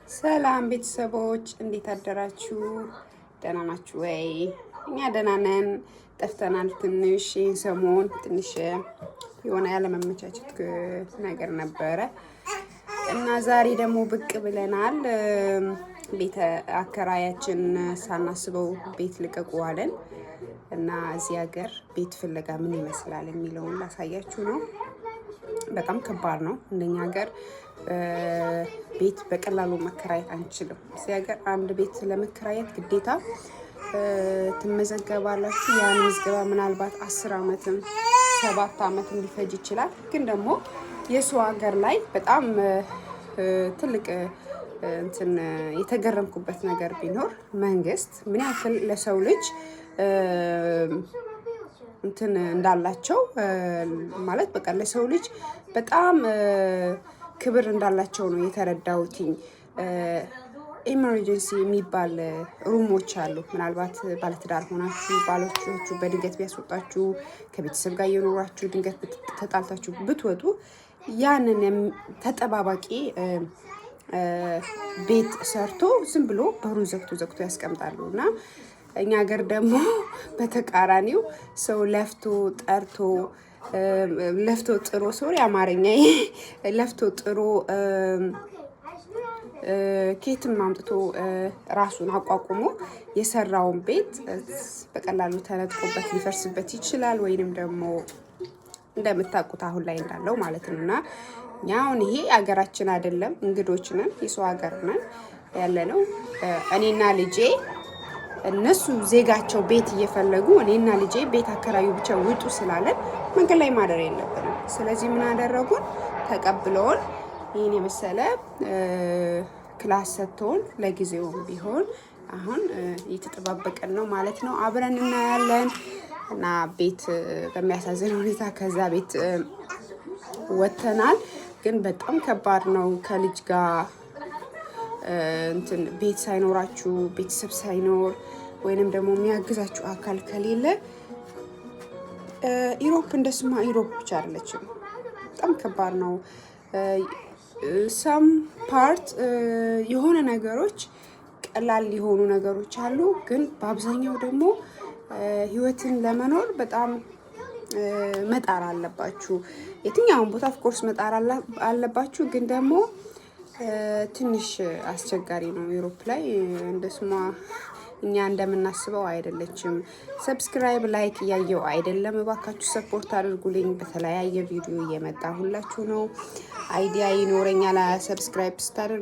ሰላም ቤተሰቦች እንዴት አደራችሁ? ደህና ናችሁ ወይ? እኛ ደህና ነን። ጠፍተናል ትንሽ ሰሞን ትንሽ የሆነ ያለመመቻቸት ነገር ነበረ እና ዛሬ ደግሞ ብቅ ብለናል። ቤተ አከራያችን ሳናስበው ቤት ልቀቁ አለን እና እዚህ ሀገር ቤት ፍለጋ ምን ይመስላል የሚለውን ላሳያችሁ ነው። በጣም ከባድ ነው። እንደኛ ሀገር ቤት በቀላሉ መከራየት አንችልም። እዚህ ሀገር አንድ ቤት ለመከራየት ግዴታ ትመዘገባላችሁ። ያን ምዝገባ ምናልባት 10 ዓመትም 7 ዓመትም ሊፈጅ ይችላል። ግን ደግሞ የሰው ሀገር ላይ በጣም ትልቅ እንትን የተገረምኩበት ነገር ቢኖር መንግስት ምን ያክል ለሰው ልጅ እንትን እንዳላቸው ማለት በቃ ለሰው ልጅ በጣም ክብር እንዳላቸው ነው የተረዳሁትኝ። ኢመርጀንሲ የሚባል ሩሞች አሉ። ምናልባት ባለትዳር ሆናችሁ ባሎቻችሁ በድንገት ቢያስወጣችሁ ከቤተሰብ ጋር እየኖራችሁ ድንገት ተጣልታችሁ ብትወጡ ያንን ተጠባባቂ ቤት ሰርቶ ዝም ብሎ በሩን ዘግቶ ያስቀምጣሉ። እና እኛ ሀገር ደግሞ በተቃራኒው ሰው ለፍቶ ጥሮ ሶሪ አማርኛ ለፍቶ ጥሮ ኬትም አምጥቶ ራሱን አቋቁሞ የሰራውን ቤት በቀላሉ ተነጥቆበት ሊፈርስበት ይችላል። ወይንም ደግሞ እንደምታውቁት አሁን ላይ እንዳለው ማለት ነው። እና አሁን ይሄ ሀገራችን አይደለም፣ እንግዶች ነን፣ የሰው ሀገር ነን ያለነው። እኔና ልጄ እነሱ ዜጋቸው ቤት እየፈለጉ እኔና ልጄ ቤት አከራዩ ብቻ ውጡ ስላለን መንገድ ላይ ማደር የለብንም። ስለዚህ ምን አደረጉን? ተቀብለውን ይህን የመሰለ ክላስ ሰጥተውን ለጊዜው ቢሆን አሁን እየተጠባበቀን ነው ማለት ነው። አብረን እናያለን። እና ቤት በሚያሳዝን ሁኔታ ከዛ ቤት ወጥተናል። ግን በጣም ከባድ ነው። ከልጅ ጋር እንትን ቤት ሳይኖራችሁ ቤተሰብ ሳይኖር ወይንም ደግሞ የሚያግዛችሁ አካል ከሌለ ኢሮፕ እንደስማ ኢሮፕ ብቻ አይደለችም። በጣም ከባድ ነው። ሰም ፓርት የሆነ ነገሮች ቀላል ሊሆኑ ነገሮች አሉ። ግን በአብዛኛው ደግሞ ህይወትን ለመኖር በጣም መጣር አለባችሁ። የትኛውን ቦታ ኦፍኮርስ መጣር አለባችሁ። ግን ደግሞ ትንሽ አስቸጋሪ ነው። ዩሮፕ ላይ እንደስማ እኛ እንደምናስበው አይደለችም። ሰብስክራይብ ላይክ እያየው አይደለም። እባካችሁ ሰፖርት አድርጉልኝ። በተለያየ ቪዲዮ እየመጣ ሁላችሁ ነው። አይዲያ ይኖረኛል ሰብስክራይብ ስታደርጉ